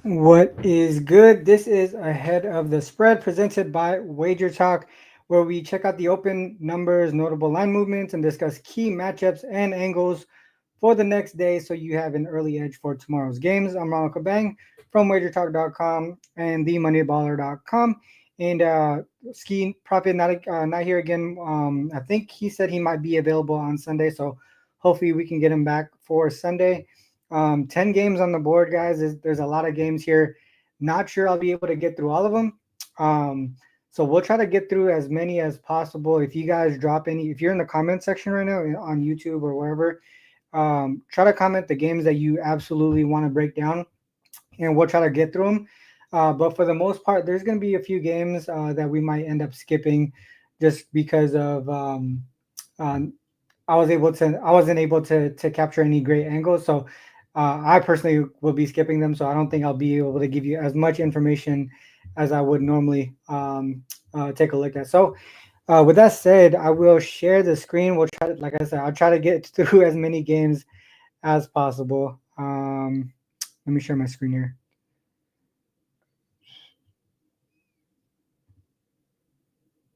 What is good? This is Ahead of the Spread presented by Wager Talk, where we check out the open numbers, notable line movements, and discuss key matchups and angles for the next day so you have an early edge for tomorrow's games. I'm Ronald Cabang from wagertalk.com and themoneyballer.com. And Skee probably not here again. I think he said he might be available on Sunday, so hopefully we can get him back for Sunday. 10 games on the board, guys. There's a lot of games here. Not sure I'll be able to get through all of them. Um, so we'll try to get through as many as possible. If you guys drop any, if you're in the comment section right now on YouTube or wherever, try to comment the games that you absolutely want to break down, and we'll try to get through them. But for the most part, there's going to be a few games that we might end up skipping just because of um, I wasn't able to capture any great angles. So I personally will be skipping them. So I don't think I'll be able to give you as much information as I would normally take a look at. So with that said, I will share the screen. We'll try to, like I said, I'll try to get through as many games as possible. Let me share my screen here.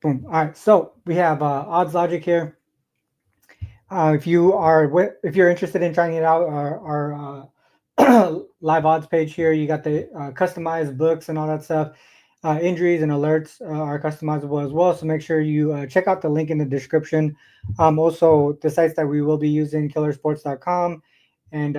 Boom. All right. So we have odds logic here. If you're interested in trying it out, our live odds page here, you got the customized books and all that stuff. Injuries and alerts are customizable as well. So make sure you check out the link in the description. Also, the sites that we will be using, killersports.com and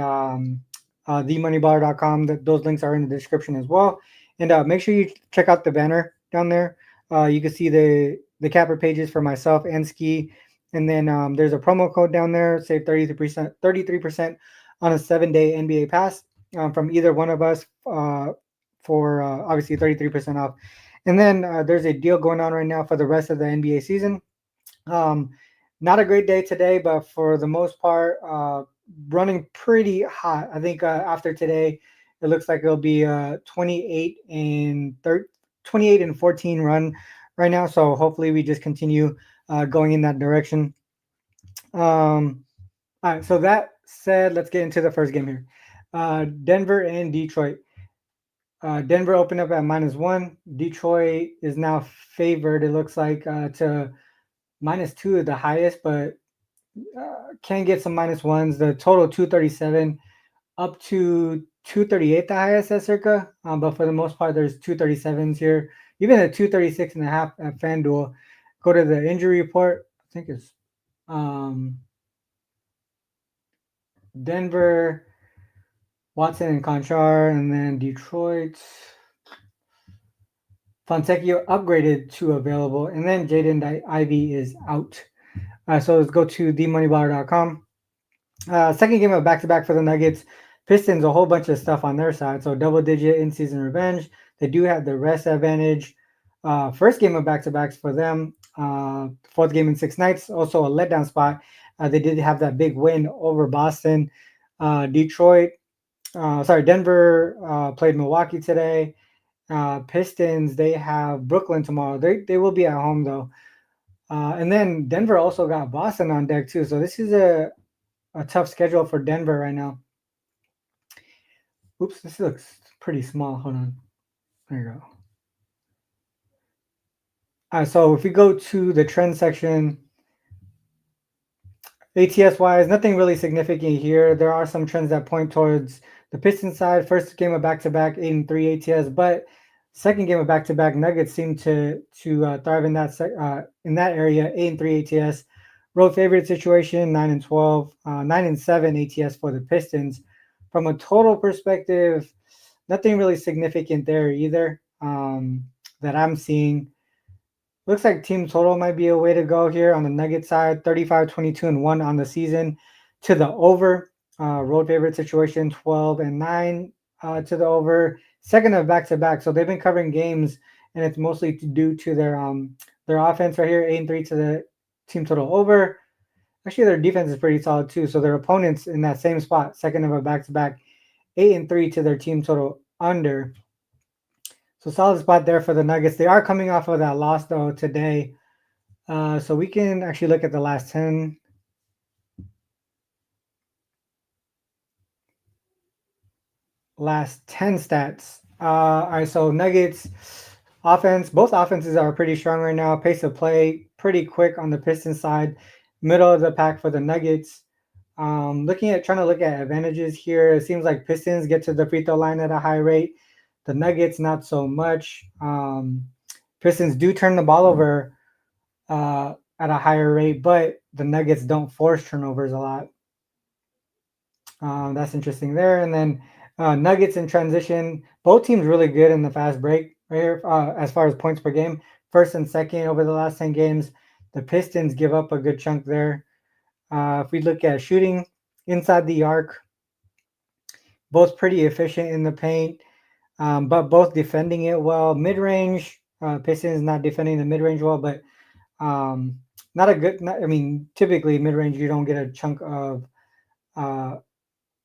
themoneybar.com. Those links are in the description as well. And make sure you check out the banner down there. You can see the capper pages for myself and Skee. And then there's a promo code down there, save 33% on a 7-day NBA pass from either one of us for obviously 33% off. And then there's a deal going on right now for the rest of the NBA season. Um, Not a great day today, but for the most part, running pretty hot. I think after today, it looks like it'll be 28 and 14 run right now. So hopefully we just continue going in that direction. All right. So that said, let's get into the first game here. Denver and Detroit. Denver opened up at -1. Detroit is now favored. It looks like to -2 is the highest, but can get some -1s. The total 237 up to 238, the highest at circa. But for the most part, there's 237s here. Even a 236 and a half at FanDuel. Go to the injury report. I think it's um, Denver, Watson and Conchar, and then Detroit. Fontecchio upgraded to available, and then Jaden Ivey is out. So let's go to themoneybar.com. Second game of back-to-back for the Nuggets. Pistons, a whole bunch of stuff on their side. So double-digit in-season revenge. They do have the rest advantage. First game of back-to-backs for them. Fourth game in 6 nights. Also a letdown spot. They did have that big win over Boston. Denver played Milwaukee today. Pistons, they have Brooklyn tomorrow. They will be at home though. And then Denver also got Boston on deck too. So this is a tough schedule for Denver right now. Oops, this looks pretty small. Hold on. There you go. So if we go to the trend section, ATS wise, nothing really significant here. There are some trends that point towards the Pistons side. First game of back-to-back 8-3 ATS, but second game of back-to-back Nuggets seem to thrive in that area. 8-3 ATS. Road favorite situation 9-12, 9-7 ATS for the Pistons. From a total perspective, nothing really significant there either that I'm seeing. Looks like team total might be a way to go here on the Nugget side. 35, 22, and 1 on the season to the over. Road favorite situation 12 and 9 to the over. Second of back-to-back. So they've been covering games, and it's mostly due to their offense right here. 8-3 to the team total over. Actually, their defense is pretty solid too. So their opponents in that same spot, second of a back-to-back, 8-3 to their team total under. So solid spot there for the Nuggets. They are coming off of that loss though today. So we can actually look at the last 10. last 10 stats. All right, so Nuggets offense, both offenses are pretty strong right now. Pace of play pretty quick on the Pistons side, middle of the pack for the Nuggets. Trying to look at advantages here, it seems like Pistons get to the free throw line at a high rate. The Nuggets not so much. Pistons do turn the ball over at a higher rate, but the Nuggets don't force turnovers a lot. That's interesting there. And then Nuggets in transition. Both teams really good in the fast break right here as far as points per game. First and second over the last 10 games. The Pistons give up a good chunk there. If we look at shooting inside the arc, both pretty efficient in the paint, but both defending it well. Mid-range, Pistons not defending the mid-range well, but not a good. I mean, typically mid-range you don't get a chunk of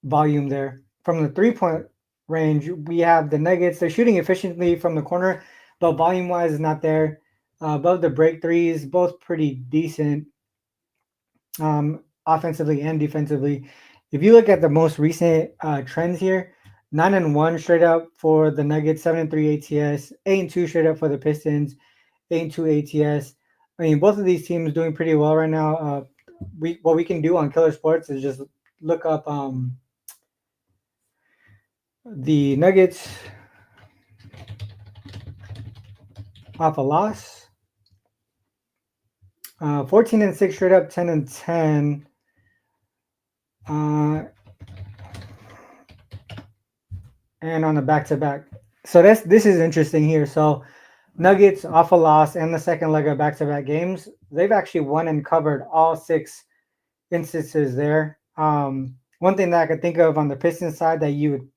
volume there. From the 3-point range, we have the Nuggets. They're shooting efficiently from the corner, but volume-wise is not there. Above the break threes, both pretty decent offensively and defensively. If you look at the most recent trends here, 9-1 straight up for the Nuggets, 7-3 ATS, 8-2 straight up for the Pistons, 8-2 ATS. I mean, both of these teams doing pretty well right now. What we can do on Killer Sports is just look up the Nuggets off a loss. 14-6 straight up, 10-10. And on the back-to-back. So this is interesting here. So Nuggets off a loss and the second leg of back-to-back games, they've actually won and covered all 6 instances there. One thing that I could think of on the Pistons side that you would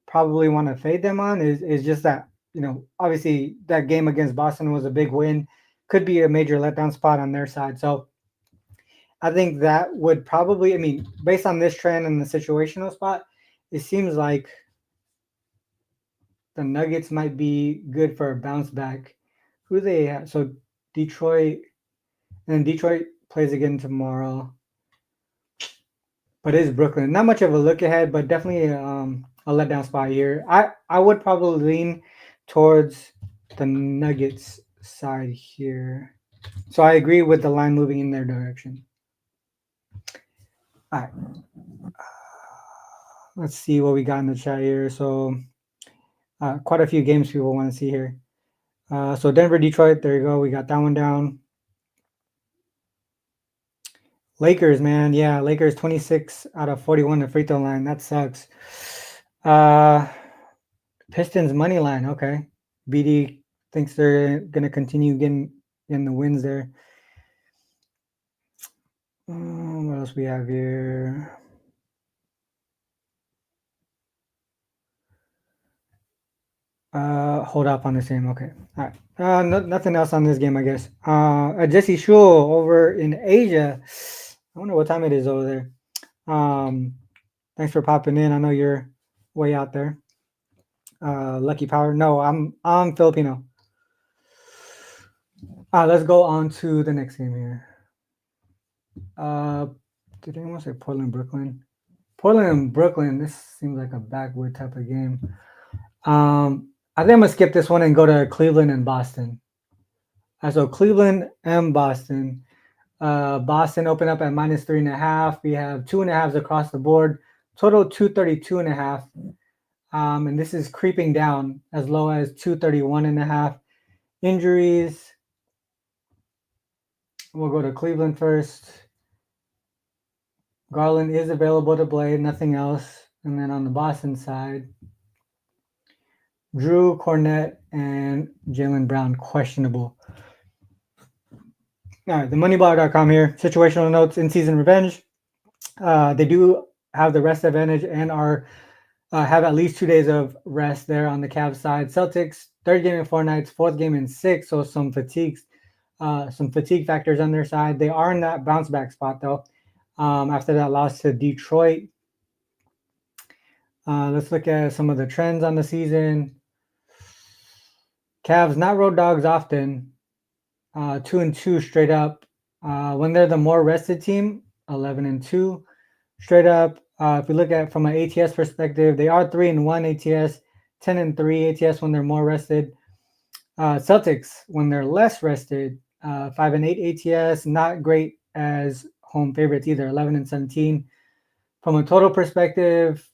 probably want to fade them on is just that, obviously that game against Boston was a big win. Could be a major letdown spot on their side. So I think that would probably, based on this trend and the situational spot, it seems like the Nuggets might be good for a bounce back. Who they have? So Detroit, and then Detroit plays again tomorrow. But it is Brooklyn. Not much of a look ahead, but definitely a letdown spot here. I would probably lean towards the Nuggets side here. So I agree with the line moving in their direction. All right. Let's see what we got in the chat here. So quite a few games people want to see here. So Denver, Detroit, there you go. We got that one down. Lakers, man. Yeah, Lakers 26 out of 41 the free throw line. That sucks. Pistons money line. Okay. BD thinks they're going to continue getting the wins there. What else we have here? Hold up on the same. Okay. All right. Nothing else on this game, I guess. Jesse Shule over in Asia. I wonder what time it is over there. Thanks for popping in. I know you're way out there. Lucky Power. No, I'm Filipino. Let's go on to the next game here. Did anyone say Portland, Brooklyn? Portland and Brooklyn. This seems like a backward type of game. I think I'm gonna skip this one and go to Cleveland and Boston. So Cleveland and Boston. Boston opened up at -3.5. We have 2.5s across the board. Total 232.5. And this is creeping down as low as 231.5. Injuries. We'll go to Cleveland first. Garland is available to play, nothing else. And then on the Boston side, Drew, Cornette, and Jaylen Brown questionable. All right, the moneyballer.com here. Situational notes, in-season revenge. They do have the rest advantage and have at least 2 days of rest there on the Cavs side. Celtics, third game in 4 nights, fourth game in 6, so some fatigue factors on their side. They are in that bounce back spot though. After that loss to Detroit. Let's look at some of the trends on the season. Cavs not road dogs often. 2-2 straight up. When they're the more rested team, 11-2 straight up. If we look at from an ATS perspective, they are 3-1 ATS, 10-3 ATS when they're more rested. Celtics when they're less rested, 5-8 ATS, not great as home favorites either, 11-17. From a total perspective,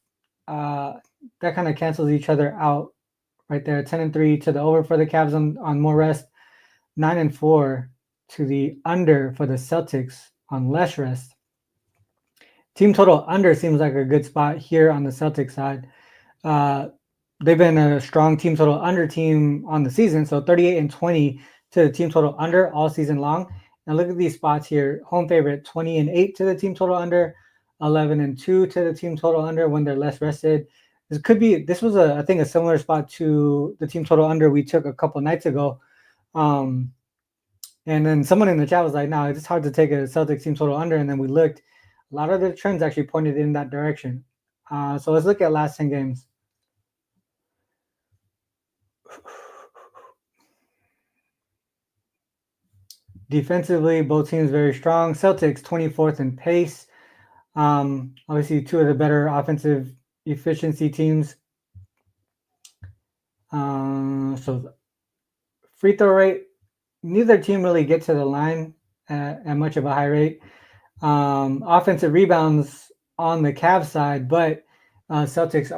that kind of cancels each other out right there. 10-3 to the over for the Cavs on more rest, 9-4 to the under for the Celtics on less rest. Team total under seems like a good spot here on the Celtics side. They've been a strong team total under team on the season, so 38-20 to the team total under all season long. Now look at these spots here. Home favorite 20-8 to the team total under, 11-2 to the team total under when they're less rested. This was I think a similar spot to the team total under we took a couple nights ago. And then someone in the chat was like, "No, it's hard to take a Celtics team total under." And then we looked, a lot of the trends actually pointed in that direction. So let's look at last 10 games. Defensively, both teams very strong. Celtics 24th in pace. Obviously, two of the better offensive efficiency teams. So free throw rate, neither team really get to the line at much of a high rate. Offensive rebounds on the Cavs side, but Celtics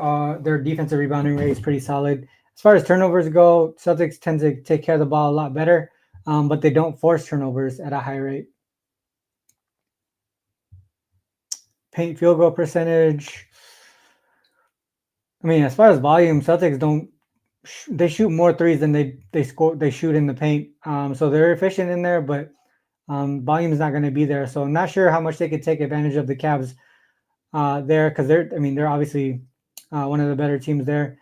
their defensive rebounding rate is pretty solid. As far as turnovers go, Celtics tend to take care of the ball a lot better, but they don't force turnovers at a high rate. Paint field goal percentage. I mean, as far as volume, Celtics they shoot more threes than they shoot in the paint. So they're efficient in there, but volume is not going to be there. So I'm not sure how much they could take advantage of the Cavs there, because they're obviously one of the better teams there.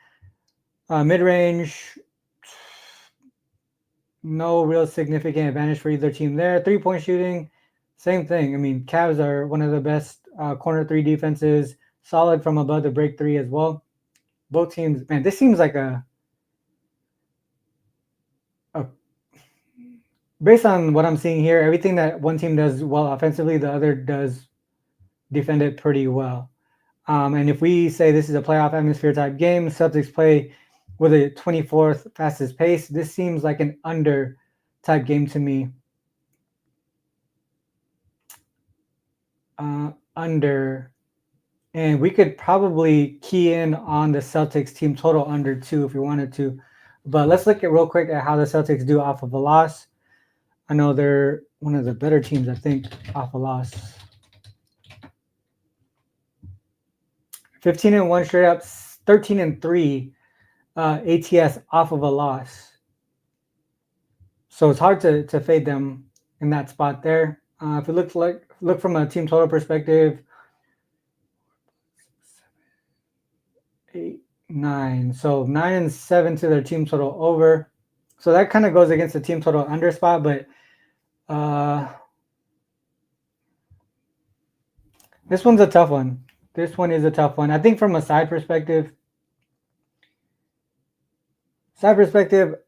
Mid-range, no real significant advantage for either team there. 3-point shooting, same thing. I mean, Cavs are one of the best corner three defenses, solid from above the break three as well. Both teams, man, this seems like based on what I'm seeing here, everything that one team does well offensively, the other does defend it pretty well. And if we say this is a playoff atmosphere type game, Celtics play with a 24th fastest pace. This seems like an under type game to me. Under. And we could probably key in on the Celtics team total under too if we wanted to. But let's look at real quick at how the Celtics do off of a loss. I know they're one of the better teams, I think, off a loss. 15-1 straight up, 13-3 ATS off of a loss. So it's hard to fade them in that spot there. If we look from a team total perspective, 8, 9. So 9-7 to their team total over. So that kind of goes against the team total under spot, but this one's a tough one. This one is a tough one. I think from a side perspective,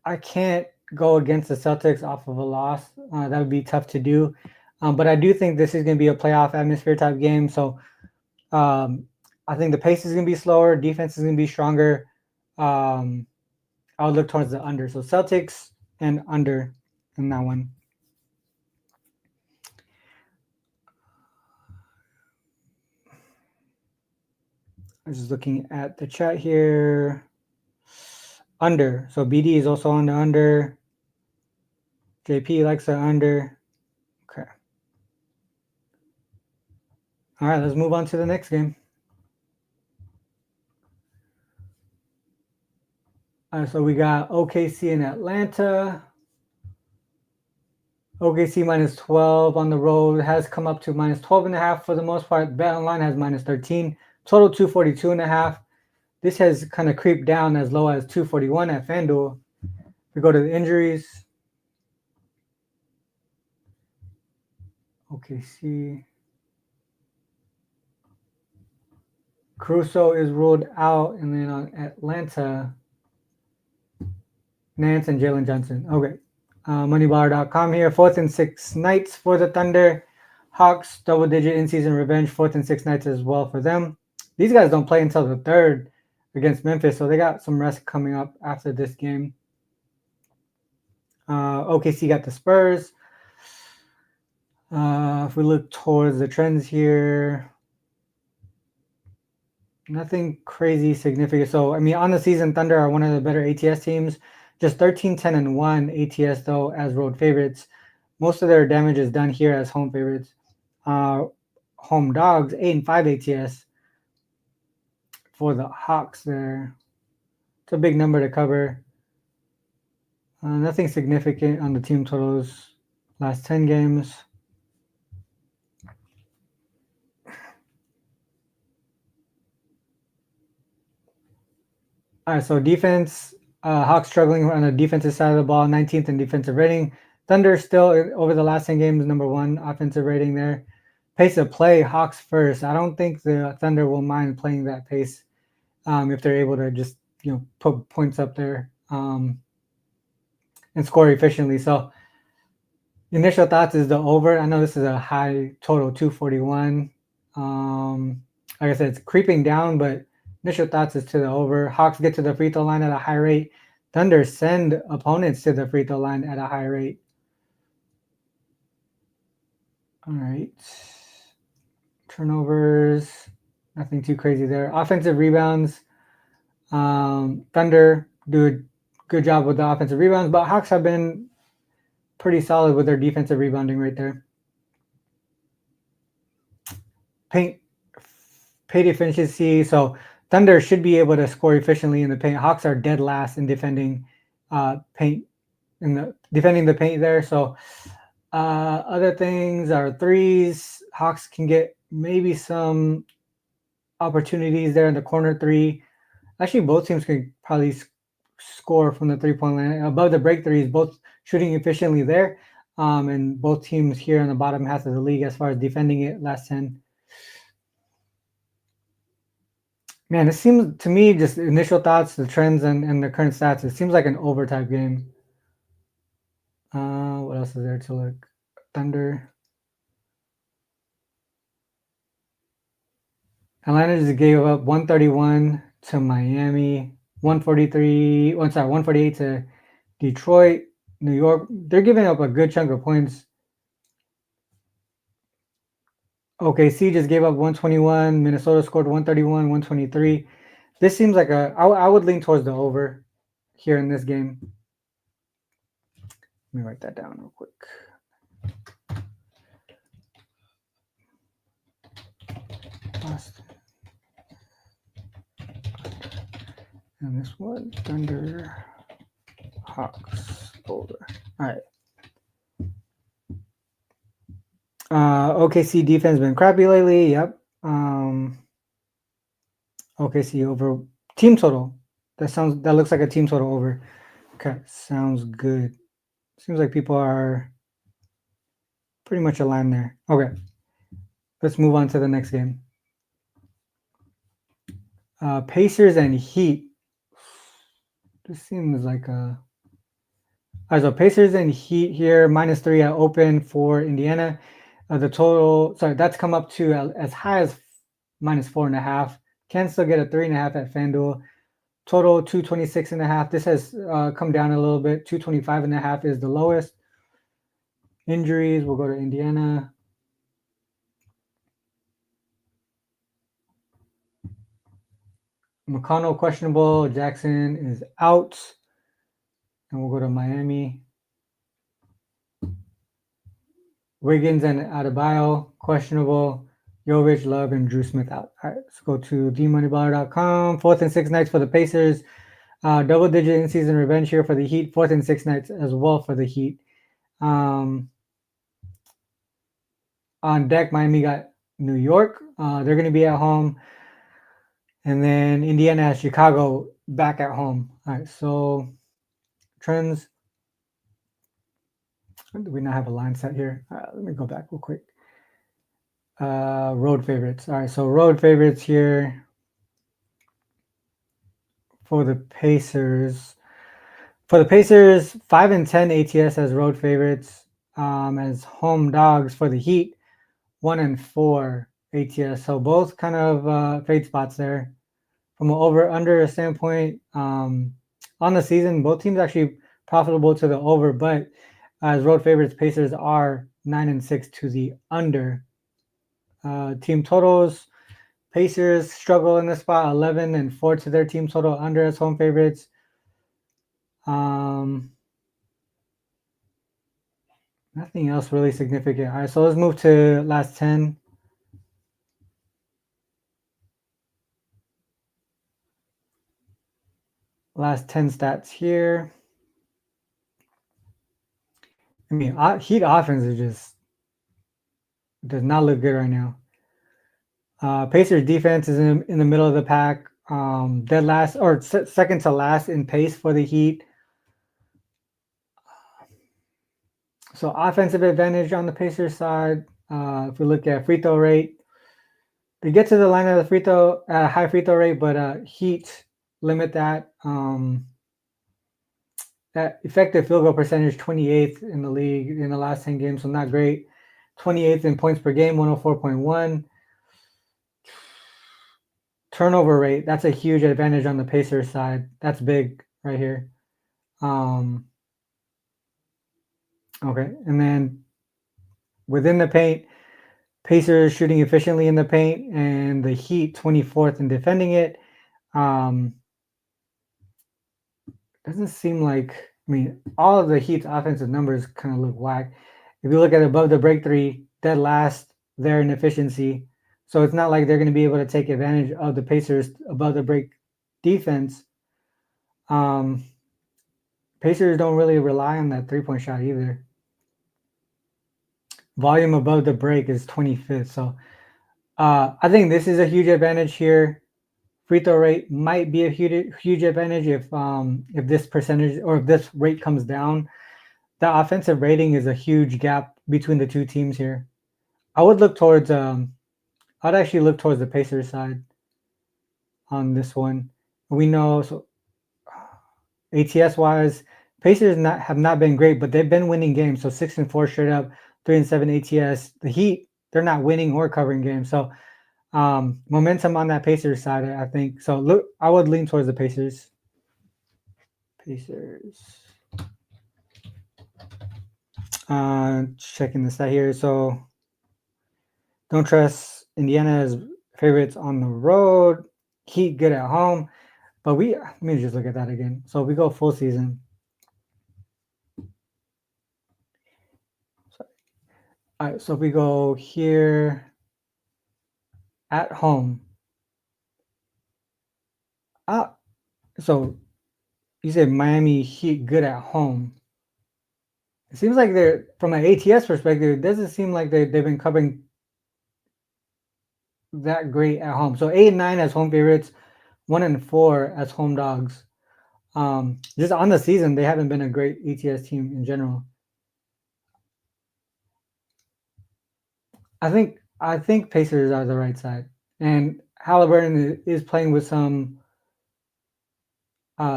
I can't go against the Celtics off of a loss. That would be tough to do. But I do think this is going to be a playoff atmosphere type game. So I think the pace is going to be slower. Defense is going to be stronger. I would look towards the under. So Celtics and under in that one. I'm just looking at the chat here. Under. So BD is also on the under. JP likes the under. Okay. All right, let's move on to the next game. So we got OKC and Atlanta. OKC minus 12 on the road, has come up to minus 12.5 for the most part. Bet online has minus 13. Total 242.5. This has kind of creeped down as low as 241 at FanDuel. We go to the injuries. OKC. Caruso is ruled out, and then on Atlanta, Nance and Jalen Johnson. Okay. Moneybar.com here. 4th and 6 nights for the Thunder. Hawks, double-digit in-season revenge. 4th and 6 nights as well for them. These guys don't play until the 3rd against Memphis, so they got some rest coming up after this game. OKC got the Spurs. If we look towards the trends here, nothing crazy significant. So, I mean, on the season, Thunder are one of the better ATS teams. Just 13, 10, and 1 ATS, though, as road favorites. Most of their damage is done here as home favorites. Home dogs, 8 and 5 ATS for the Hawks there. It's a big number to cover. Nothing significant on the team totals last 10 games. All right, so defense, Hawks struggling on the defensive side of the ball, 19th in defensive rating. Thunder still over the last 10 games, number 1 offensive rating there. Pace of play, Hawks first. I don't think the Thunder will mind playing that pace if they're able to just put points up there and score efficiently. So initial thoughts is the over. I know this is a high total, 241. Like I said, it's creeping down, but initial thoughts is to the over. Hawks get to the free throw line at a high rate. Thunder send opponents to the free throw line at a high rate. All right. Turnovers, nothing too crazy there. Offensive rebounds, Thunder do a good job with the offensive rebounds, but Hawks have been pretty solid with their defensive rebounding right there. Paint efficiency. So Thunder should be able to score efficiently in the paint. Hawks are dead last in defending paint defending the paint there. So other things are threes. Hawks can get maybe some opportunities there in the corner three. Actually, both teams can probably score from the 3-point line. Above the break threes, both shooting efficiently there. And both teams here in the bottom half of the league as far as defending it last 10. Man, it seems to me, just initial thoughts, the trends, and the current stats, it seems like an over type game. What else is there to look? Thunder. Atlanta just gave up 131 to Miami, 148 to Detroit, New York. They're giving up a good chunk of points. OKC just gave up 121. Minnesota scored 131, 123. This seems like I would lean towards the over here in this game. Let me write that down real quick. And this one, Thunder, Hawks, over. All right. OKC defense been crappy lately. Yep. OKC over team total. That looks like a team total over. Okay, sounds good. Seems like people are pretty much aligned there. Okay, let's move on to the next game. Pacers and Heat. This seems like a. All right, so Pacers and Heat here, -3 at open for Indiana. The total, sorry, that's come up to as high as -4.5. Can still get a 3.5 at FanDuel. Total 226.5. This has come down a little bit. 225.5 is the lowest. Injuries, we'll go to Indiana. McConnell questionable. Jackson is out. And we'll go to Miami. Wiggins and Adebayo questionable. Jovic, Love, and Drew Smith out. All right, let's go to themoneyballer.com. 4th and 6th nights for the Pacers. Double-digit in-season revenge here for the Heat. 4th and 6th nights as well for the Heat. On deck, Miami got New York. They're going to be at home. And then Indiana has Chicago back at home. All right, so trends. Do we not have a line set here? Let me go back real quick. Road favorites. All right, so road favorites here for the Pacers. For the Pacers, 5 and 10 ATS as road favorites. As home dogs for the Heat, 1 and 4 ATS. So both kind of fade spots there. From an over/under standpoint, on the season, both teams actually profitable to the over, but as road favorites, Pacers are 9-6 to the under. Team totals, Pacers struggle in this spot, 11-4 to their team total under as home favorites. Nothing else really significant. All right, so let's move to last 10. Last 10 stats here. I mean, Heat offense is just does not look good right now. Pacers defense is in the middle of the pack, dead last or second to last in pace for the Heat. So offensive advantage on the Pacers side. If we look at free throw rate, they get to the line of the free throw at a high free throw rate, but Heat limit that. That effective field goal percentage, 28th in the league in the last 10 games, so not great. 28th in points per game, 104.1. Turnover rate, that's a huge advantage on the Pacers side. That's big right here. Okay, and then within the paint, Pacers shooting efficiently in the paint, and the Heat 24th in defending it. Doesn't seem like, I mean, all of the Heat's offensive numbers kind of look whack. If you look at above the break three, dead last there in efficiency. So it's not like they're going to be able to take advantage of the Pacers above the break defense. Pacers don't really rely on that 3-point shot either. Volume above the break is 25th. So I think this is a huge advantage here. Free throw rate might be a huge advantage if this percentage or if this rate comes down. The offensive rating is a huge gap between the two teams here. I would look towards I'd actually look towards the Pacers side on this one. We know, so ATS wise, Pacers have not been great, but they've been winning games. So 6-4 straight up, 3-7 ATS. The Heat, they're not winning or covering games. So momentum on that Pacers side, I think. So look, I would lean towards the Pacers. Checking the stat here. So don't trust Indiana's favorites on the road. Heat good at home. But let me just look at that again. So we go full season. All right, so if we go here at home. So you said Miami Heat good at home. It seems like they're, from an ATS perspective, it doesn't seem like they've been covering that great at home. So 8-9 as home favorites, 1-4 as home dogs. Just on the season, they haven't been a great ATS team in general. I think Pacers are the right side, and Halliburton is playing with some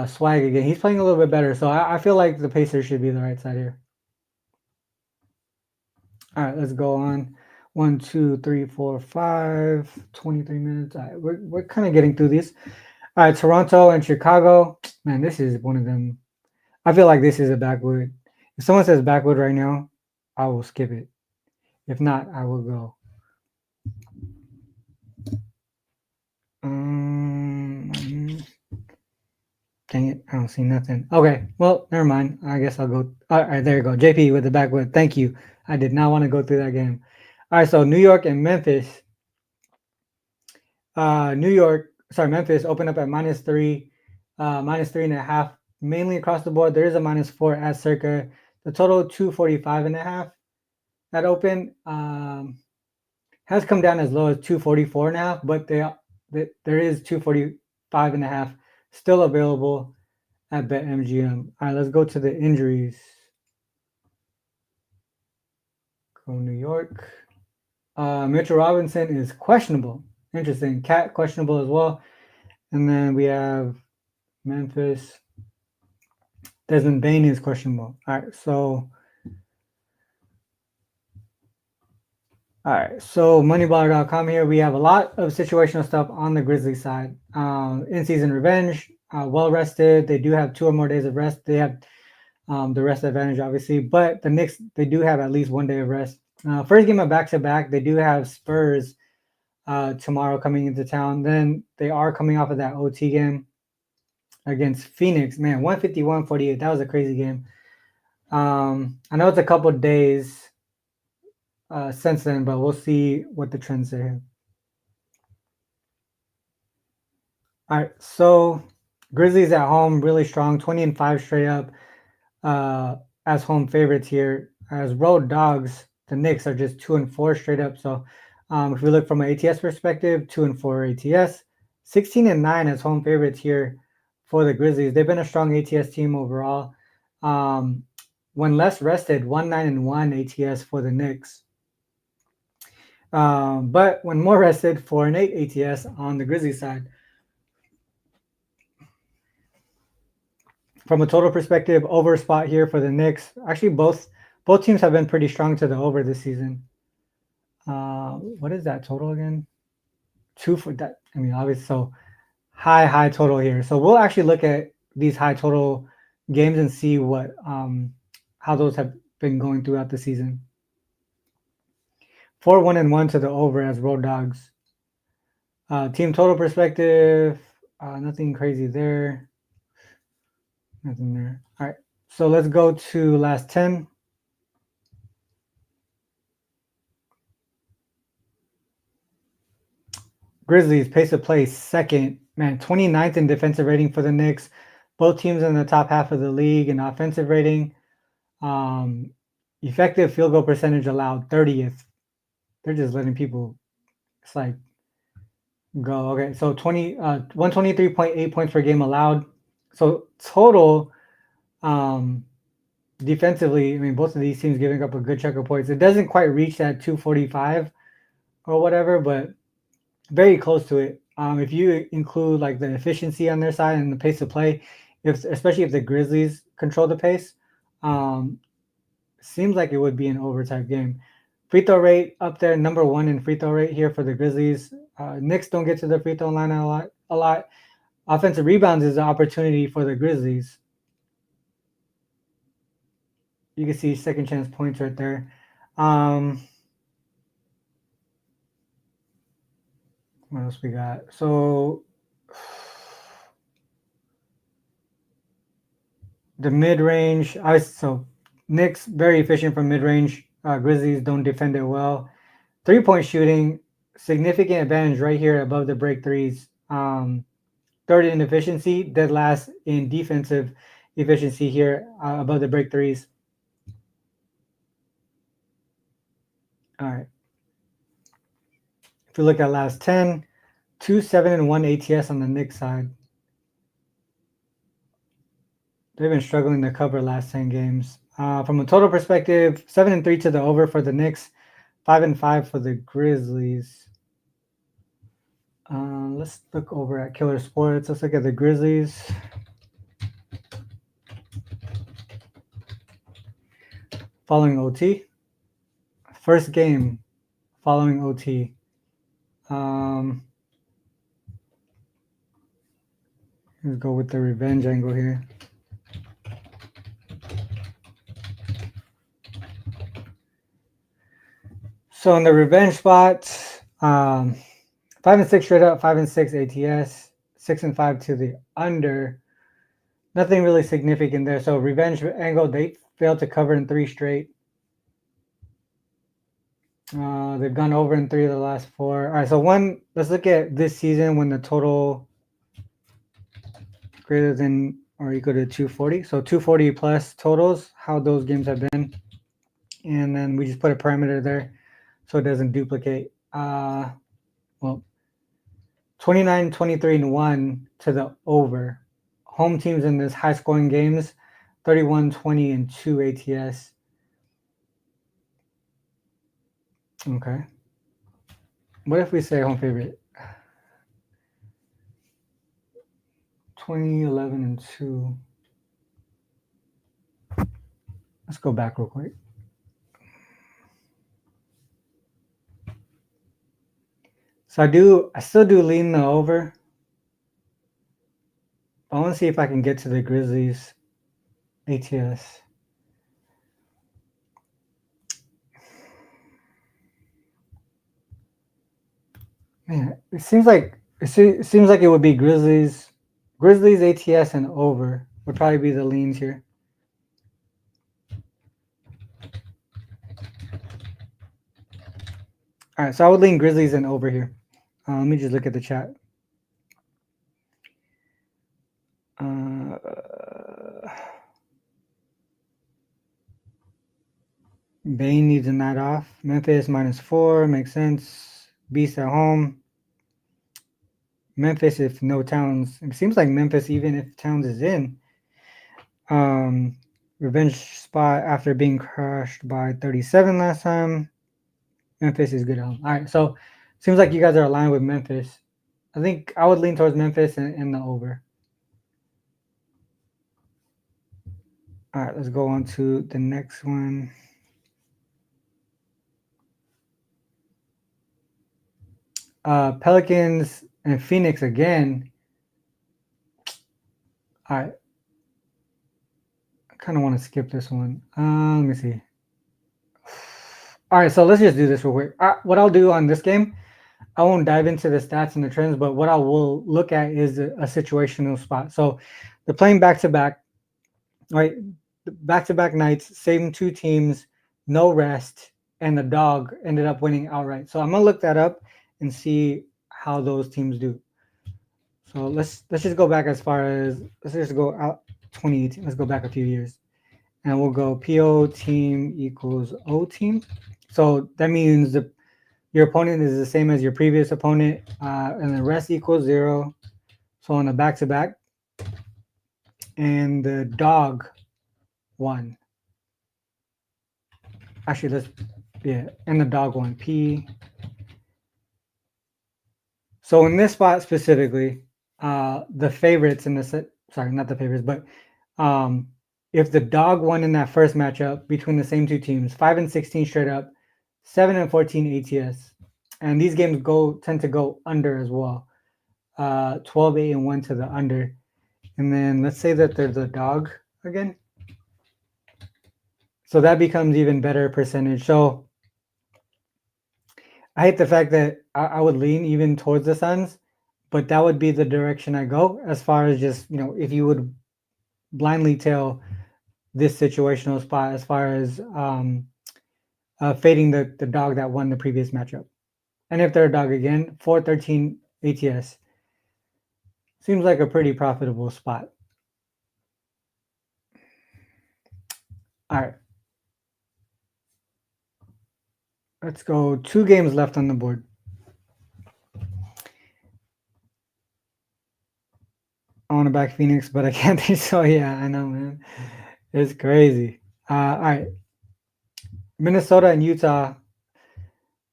swag again. He's playing a little bit better, so I feel like the Pacers should be the right side here. All right, let's go on. 1, 2, 3, 4, 5, 23 minutes. All right, we're kind of getting through these. All right, Toronto and Chicago. Man, this is one of them. I feel like this is a backwood. If someone says backwood right now, I will skip it. If not, I will go. Dang it, I don't see nothing. Okay, well, never mind. I guess I'll go. All right, there you go. JP with the backwood. Thank you. I did not want to go through that game. All right, so New York and Memphis. Memphis opened up at -3, -3.5, mainly across the board. There is a -4 at circa. The total 245.5 at open has come down as low as 244.5, but there is 245.5 still available at BetMGM. All right, let's go to the injuries. Go New York. Mitchell Robinson is questionable. Interesting. Cat questionable as well. And then we have Memphis. Desmond Bane is questionable. All right, so All right, so moneyballer.com here. We have a lot of situational stuff on the Grizzlies side. In-season revenge, well rested. They do have 2 or more days of rest. They have the rest advantage, obviously, but the Knicks, they do have at least 1 day of rest. First game of back-to-back. They do have Spurs tomorrow coming into town. Then they are coming off of that OT game against Phoenix. Man, 151-48. That was a crazy game. I know it's a couple days since then, but we'll see what the trends are here. All right, so Grizzlies at home, really strong, 20-5 straight up as home favorites here. As road dogs, the Knicks are just 2-4 straight up. So if we look from an ATS perspective, 2-4 ATS, 16-9 as home favorites here for the Grizzlies. They've been a strong ATS team overall. When less rested, 1-9-1 ATS for the Knicks. But when more rested, 4-8 ATS on the Grizzlies side. From a total perspective, over spot here for the Knicks. Actually, both teams have been pretty strong to the over this season. What is that total again? 2 for that. I mean, obviously, so high total here. So we'll actually look at these high total games and see what how those have been going throughout the season. 4-1-1 to the over as road dogs. Team total perspective, nothing crazy there. Nothing there. All right. So let's go to last 10. Grizzlies, pace of play, second. Man, 29th in defensive rating for the Knicks. Both teams in the top half of the league in offensive rating. Effective field goal percentage allowed, 30th. They're just letting people, it's like, go. Okay, so 123.8 points per game allowed. So total, defensively, I mean, both of these teams giving up a good chunk of points. It doesn't quite reach that 245 or whatever, but very close to it. If you include like the efficiency on their side and the pace of play, especially if the Grizzlies control the pace, seems like it would be an overtime game. Free throw rate up there, number 1 in free throw rate here for the Grizzlies. Knicks don't get to the free throw line a lot. Offensive rebounds is an opportunity for the Grizzlies. You can see second chance points right there. What else we got? So the mid-range, so Knicks very efficient from mid-range. Grizzlies don't defend it well. 3-point shooting, significant advantage right here above the break threes. Third in efficiency, dead last in defensive efficiency here above the break threes. All right. If you look at last 10, 2-7-1 ATS on the Knicks side. They've been struggling to cover last 10 games. From a total perspective, 7-3 to the over for the Knicks, 5-5 for the Grizzlies. Let's look over at Killer Sports. Let's look at the Grizzlies. Following OT. First game following OT. Let's go with the revenge angle here. So in the revenge spot, 5-6 straight up, 5-6 ATS, 6-5 to the under. Nothing really significant there. So revenge angle, they failed to cover in 3 straight. They've gone over in 3 of the last 4. All right, so let's look at this season when the total greater than or equal to 240. So 240 plus totals, how those games have been. And then we just put a parameter there so it doesn't duplicate. Well, 29, 23, and 1 to the over. Home teams in this high scoring games, 31, 20, and 2 ATS. Okay. What if we say home favorite? 20, 11, and 2. Let's go back real quick. So I still do lean the over. I want to see if I can get to the Grizzlies ATS. Man, it seems like it would be Grizzlies ATS and over would probably be the leans here. All right, so I would lean Grizzlies and over here. Let me just look at the chat. Bane needs a night off. Memphis -4 makes sense. Beast at home. Memphis if no Towns. It seems like Memphis even if Towns is in. Revenge spot after being crushed by 37 last time. Memphis is good at home. All right, so seems like you guys are aligned with Memphis. I think I would lean towards Memphis and the over. All right, let's go on to the next one. Pelicans and Phoenix again. All right. I kind of want to skip this one. Let me see. All right, so let's just do this real quick. What I'll do on this game, I won't dive into the stats and the trends, but what I will look at is a situational spot. So they're playing back-to-back, right? Back-to-back nights, same two teams, no rest, and the dog ended up winning outright. So I'm gonna look that up and see how those teams do. So let's just go back as far as let's just go out 2018. Let's go back a few years, and we'll go PO team equals O team. So that means your opponent is the same as your previous opponent, and the rest equals 0. So on a back-to-back, and the dog won. Actually, and the dog won. P. So in this spot specifically, the favorites in the set, sorry, not the favorites, but if the dog won in that first matchup between the same two teams, 5-16 straight up, 7-14 ATS, and these games tend to go under as well. 12-8-1 to the under, and then let's say that there's a dog again. So that becomes even better percentage. So I hate the fact that I would lean even towards the Suns, but that would be the direction I go as far as just, if you would blindly tail this situational spot as far as fading the dog that won the previous matchup. And if they're a dog again, 4-13 ATS. Seems like a pretty profitable spot. All right. Let's go. 2 games left on the board. I want to back Phoenix, but I can't think so. Yeah, I know, man. It's crazy. All right. Minnesota and Utah.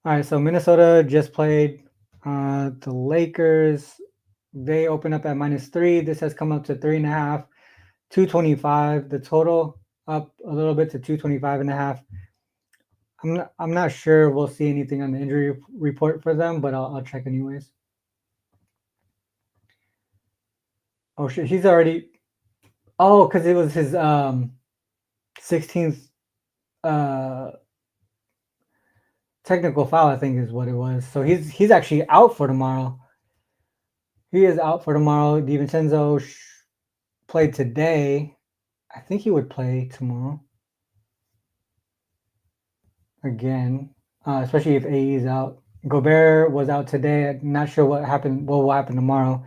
All right, so Minnesota just played the Lakers. They open up at -3. This has come up to 3.5, 225. The total up a little bit to 225.5. I'm not sure we'll see anything on the injury report for them, but I'll check anyways. Oh shit, he's already. Oh, because it was his 16th technical foul, I think is what it was. So he's actually out for tomorrow. He is out for tomorrow. DiVincenzo played today. I think he would play tomorrow again, especially if AE is out. Gobert was out today. I'm not sure what happened. What will happen tomorrow?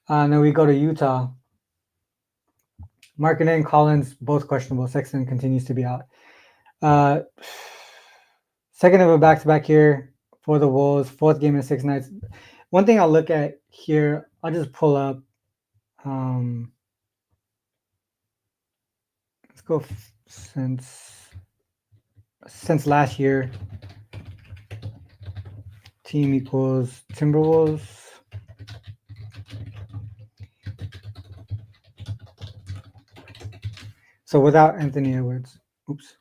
Then we go to Utah. Markkanen, Collins, both questionable. Sexton continues to be out. Second of a back-to-back here for the Wolves. 4th game in 6 nights. One thing I'll look at here, I'll just pull up. Let's go since last year. Team equals Timberwolves. So without Anthony Edwards. Oops.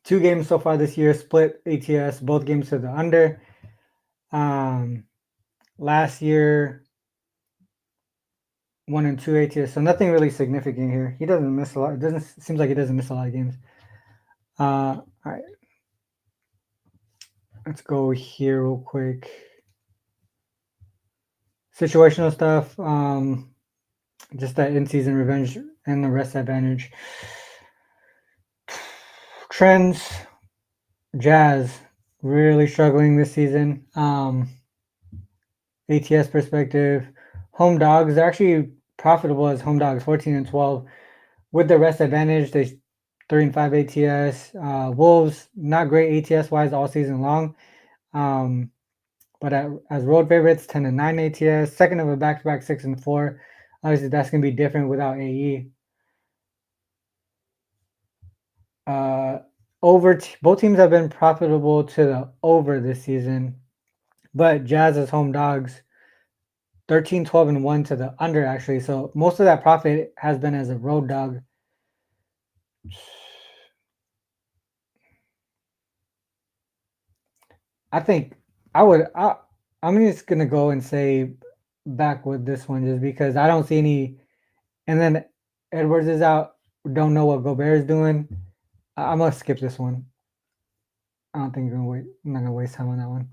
2 games so far this year, split ATS, both games to the under. Last year, 1 and 2 ATS, so nothing really significant here. He doesn't miss a lot. It doesn't seems like he doesn't miss a lot of games. All right, let's go here real quick. Situational stuff. Just that in-season revenge and the rest advantage. Trends. Jazz really struggling this season. ATS perspective, home dogs, they're actually profitable as home dogs, 14 and 12. With the rest advantage, they 3 and 5 ATS. Wolves, not great ATS wise all season long. But as road favorites, 10 and 9 ATS. Second of a back to back 6 and 4. Obviously, that's going to be different without AE. Both teams have been profitable to the over this season, but Jazz as home dogs 13, 12, and 1 to the under, actually. So most of that profit has been as a road dog. I think I'm just going to go and say back with this one just because I don't see any. And then Edwards is out. Don't know what Gobert is doing. I'm going to skip this one. I don't think I'm not going to waste time on that one.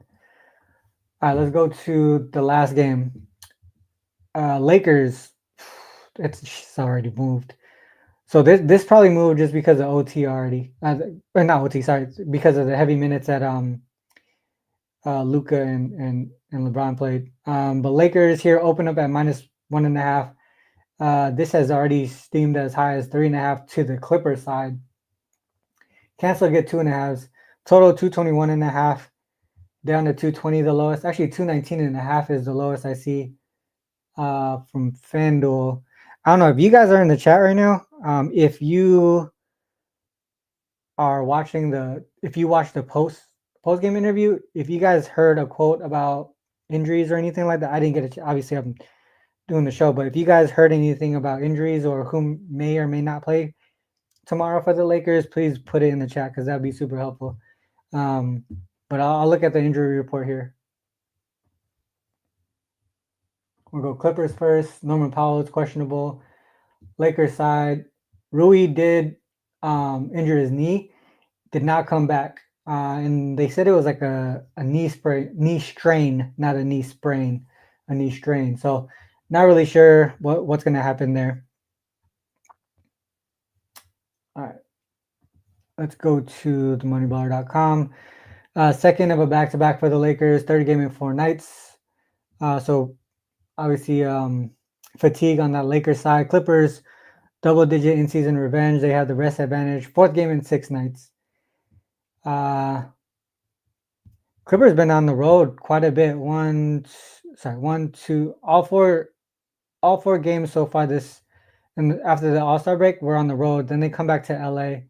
All right, let's go to the last game. Lakers, it's already moved. So this probably moved just because of OT already. Or not OT, sorry, because of the heavy minutes that Luka and LeBron played. But Lakers here open up at -1.5. This has already steamed as high as 3.5 to the Clippers side. Cancel get 2.5s. Total 221.5. Down to 220, the lowest. Actually, 219.5 is the lowest I see from FanDuel. I don't know if you guys are in the chat right now. If you are watching if you watch the post game interview, if you guys heard a quote about injuries or anything like that, I didn't get it. Obviously, I'm doing the show, but if you guys heard anything about injuries or who may or may not play tomorrow for the Lakers, please put it in the chat because that'd be super helpful. But I'll look at the injury report here. We'll go Clippers first. Norman Powell is questionable. Lakers side, Rui did injure his knee, did not come back. And they said it was like a knee strain, not a knee sprain, a knee strain. So not really sure what's going to happen there. All right. Let's go to themoneyballer.com. Second of a back-to-back for the Lakers, third game in 4 nights. So obviously fatigue on that Lakers side. Clippers, double-digit in-season revenge. They have the rest advantage. Fourth game in 6 nights. Clippers been on the road quite a bit. All four games so far and after the All-Star break, we're on the road. Then they come back to LA,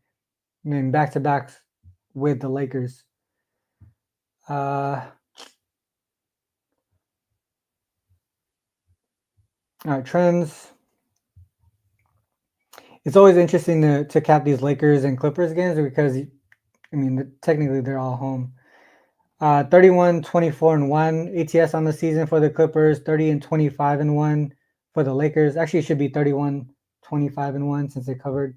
and back-to-backs with the Lakers. All right, trends. It's always interesting to cap these Lakers and Clippers games because, I mean, technically they're all home. 31, 24, and 1 ATS on the season for the Clippers. 30 and 25 and 1 for the Lakers. Actually, it should be 31, 25 and 1 since they covered.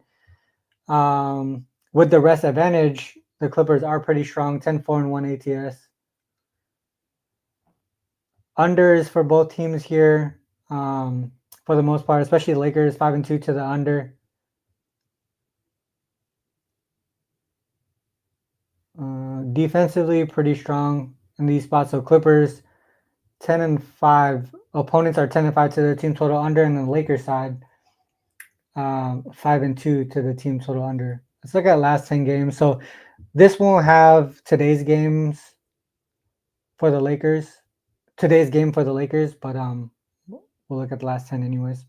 With the rest advantage, the Clippers are pretty strong. 10, 4, and 1 ATS. Unders for both teams here, for the most part, especially the Lakers, 5 and 2 to the under. Defensively, pretty strong in these spots. So Clippers, 10 and 5. Opponents are 10 and 5 to the team total under, and the Lakers side, 5 and 2 to the team total under. Let's look at last 10 games. So this won't have today's games for the Lakers. Today's game for the Lakers, but we'll look at the last 10 anyways.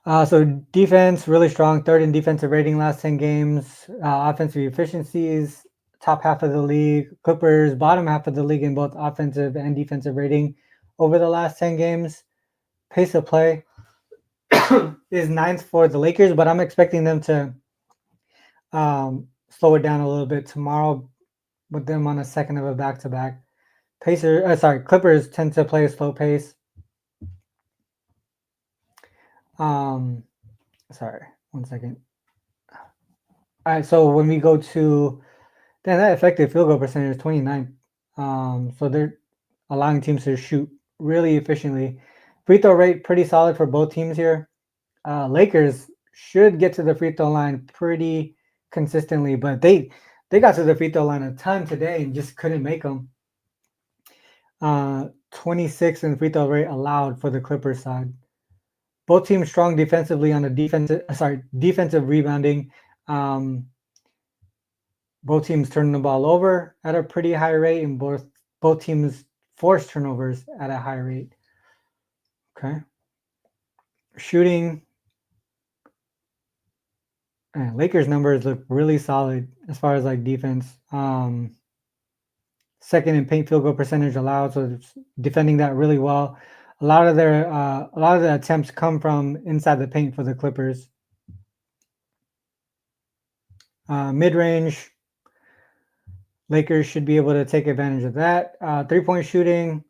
So defense, really strong. Third in defensive rating last 10 games. Offensive efficiencies, top half of the league. Clippers, bottom half of the league in both offensive and defensive rating over the last 10 games. Pace of play is 9th for the Lakers, but I'm expecting them to slow it down a little bit tomorrow with them on a second of a back-to-back. Clippers tend to play a slow pace. Sorry, 1 second. All right, so when we go to that effective field goal percentage is 29. So they're allowing teams to shoot really efficiently. Free throw rate pretty solid for both teams here. Lakers should get to the free throw line pretty consistently, but they got to the free throw line a ton today and just couldn't make them. 26 in free throw rate allowed for the Clippers side. Both teams strong defensively on the defensive rebounding. Both teams turning the ball over at a pretty high rate, and both teams force turnovers at a high rate. Okay. Shooting. Lakers numbers look really solid as far as like defense. Second in paint field goal percentage allowed, so it's defending that really well. A lot of the attempts come from inside the paint for the Clippers. Mid range, Lakers should be able to take advantage of that. 3-point shooting,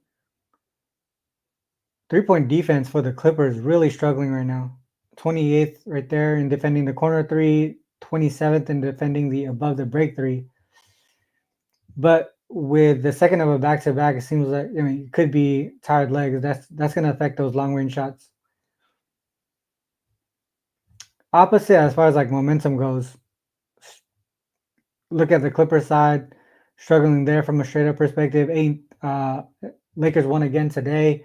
3-point defense for the Clippers really struggling right now. 28th right there in defending the corner three, 27th in defending the above the break three. But with the second of a back-to-back, it seems like it could be tired legs. That's going to affect those long-range shots. Opposite as far as like momentum goes. Look at the Clippers side, struggling there from a straight-up perspective. Lakers won again today.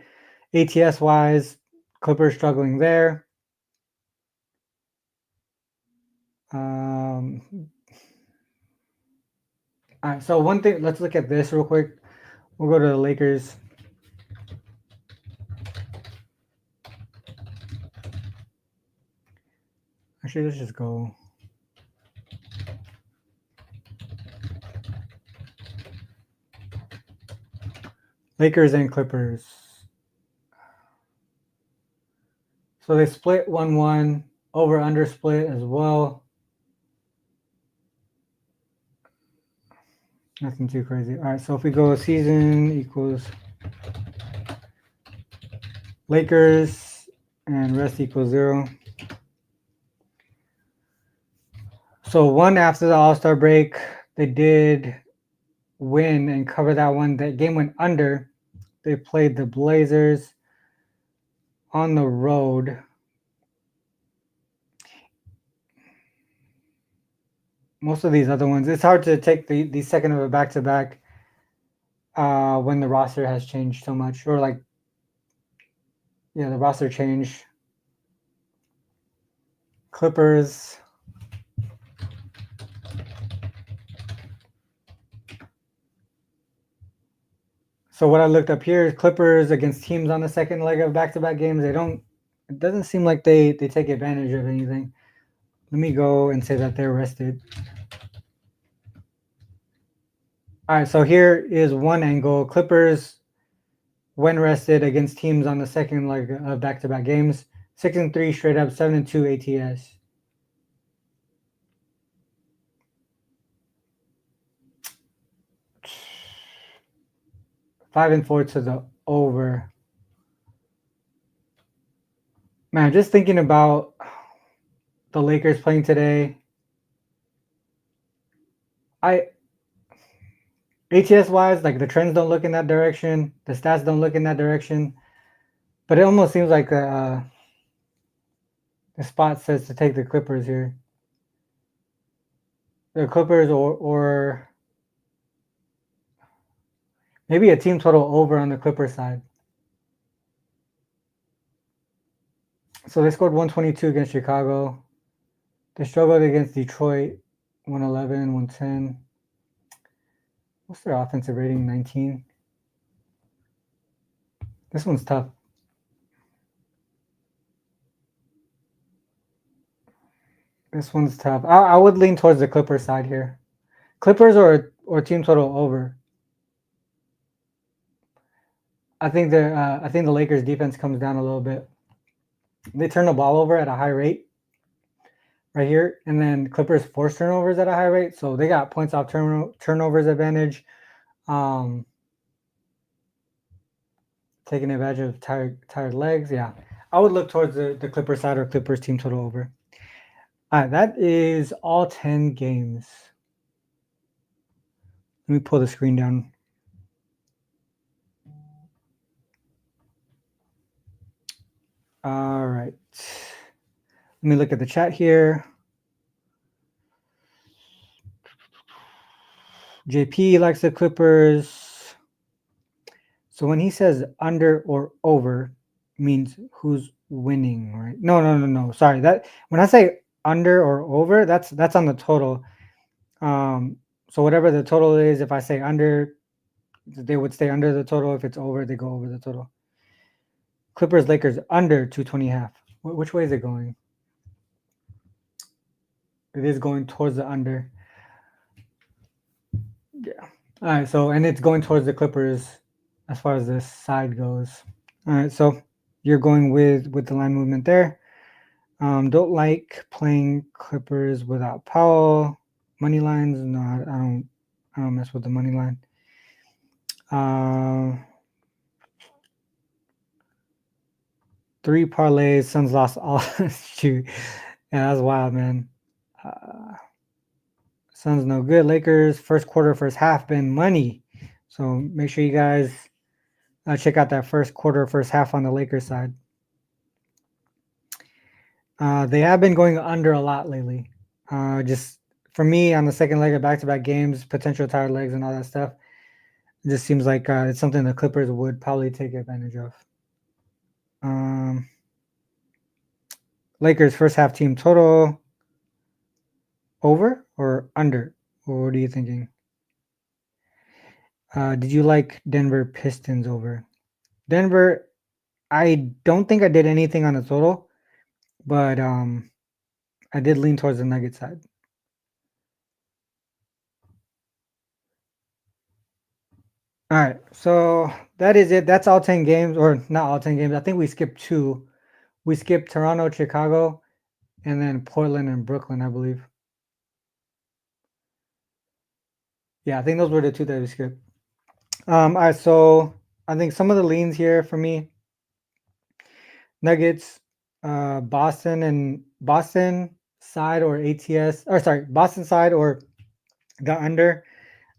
ATS-wise, Clippers struggling there. All right, so one thing, let's look at this real quick. We'll go to the Lakers. Actually, let's just go. Lakers and Clippers. So they split 1-1, over-under split as well. Nothing too crazy. All right, so if we go season equals Lakers and rest equals 0. So one after the All-Star break, they did win and cover that one. That game went under. They played the Blazers on the road. Most of these other ones, it's hard to take the second of a back-to-back when the roster has changed so much, or like, yeah, the roster changed. Clippers. So what I looked up here is Clippers against teams on the second leg of back-to-back games. It doesn't seem like they take advantage of anything. Let me go and say that they're rested. All right, so here is one angle. Clippers, when rested against teams on the second leg of back-to-back games, 6-3 straight up, 7-2 ATS. Five and 4 to the over. Man, just thinking about the Lakers playing today. ATS wise, like the trends don't look in that direction. The stats don't look in that direction. But it almost seems like the spot says to take the Clippers here. The Clippers or maybe a team total over on the Clippers side. So they scored 122 against Chicago. They struggled against Detroit, 111, 110. What's their offensive rating? 19. This one's tough. This one's tough. I would lean towards the Clippers side here. Clippers or team total over. I think the Lakers defense comes down a little bit. They turn the ball over at a high rate. right here, and then Clippers force turnovers at a high rate, so they got points off turnovers advantage. Taking advantage of tired legs. Yeah, I would look towards the Clippers side or Clippers team total over. All right, that is all 10 games. Let me pull the screen down. All right. Let me look at the chat here. JP likes the Clippers. So when he says under or over, means who's winning, right? No. Sorry. That when I say under or over, that's on the total. So whatever the total is, if I say under, they would stay under the total. If it's over, they go over the total. Clippers Lakers under 220.5. Which way is it going? It is going towards the under. Yeah. All right. So and it's going towards the Clippers as far as this side goes. All right. So you're going with the line movement there. Don't like playing Clippers without Powell. Money lines, no, I don't mess with the money line. 3 parlays. Suns lost all. Shoot, yeah, that's wild, man. Suns no good. Lakers first quarter, first half been money. So make sure you guys check out that first quarter, first half on the Lakers side. They have been going under a lot lately. Just for me on the second leg of back-to-back games, potential tired legs and all that stuff. It just seems like it's something the Clippers would probably take advantage of. Lakers first half team total over or under? Or what are you thinking? Did you like Denver Pistons over? Denver, I don't think I did anything on the total, but I did lean towards the Nugget side. All right, so that is it. That's all 10 games, or not all 10 games. I think we skipped 2. We skipped Toronto, Chicago, and then Portland and Brooklyn, I believe. Yeah, I think those were the 2 that we skipped. All right, so I think some of the leans here for me, Nuggets, Boston side or ATS, or sorry, Boston side or the under,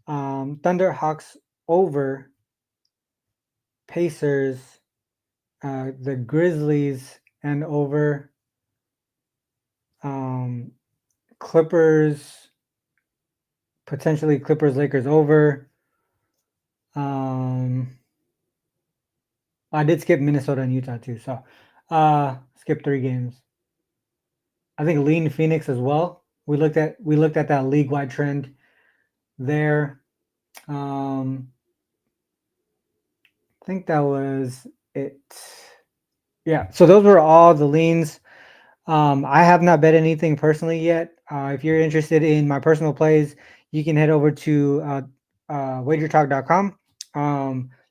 Thunder Hawks over, Pacers, the Grizzlies and over, Clippers, potentially Clippers Lakers over. I did skip Minnesota and Utah too, so skip 3 games. I think lean Phoenix as well. We looked at that league wide trend there. I think that was it. Yeah, so those were all the leans. I have not bet anything personally yet. If you're interested in my personal plays, you can head over to wagertalk.com.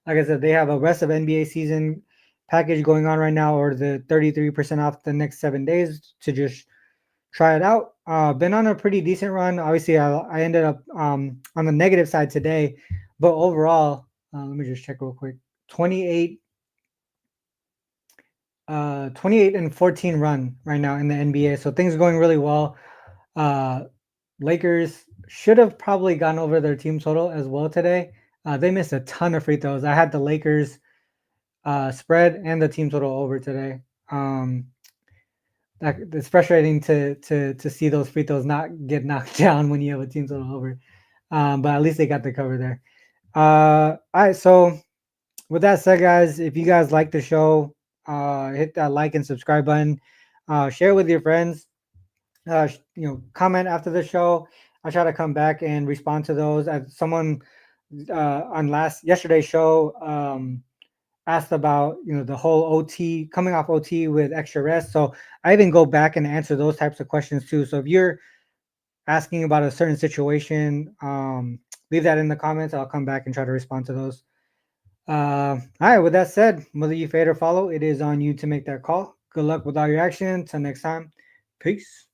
Like I said, they have a rest of NBA season package going on right now, or the 33% off the next 7 days to just try it out. Been on a pretty decent run. Obviously, I ended up on the negative side today, but overall, let me just check real quick. 28 and 14 run right now in the NBA. So things are going really well. Lakers should have probably gone over their team total as well today. They missed a ton of free throws. I had the Lakers spread and the team total over today. It's frustrating to see those free throws not get knocked down when you have a team total over. But at least they got the cover there. All right, so with that said, guys, if you guys like the show, hit that like and subscribe button. Share with your friends. Comment after the show. I try to come back and respond to those. As someone on yesterday's show asked about the whole OT, coming off OT with extra rest. So I even go back and answer those types of questions too. So if you're asking about a certain situation, leave that in the comments. I'll come back and try to respond to those. All right, with that said, whether you fade or follow, it is on you to make that call. Good luck with all your action. Until next time, peace.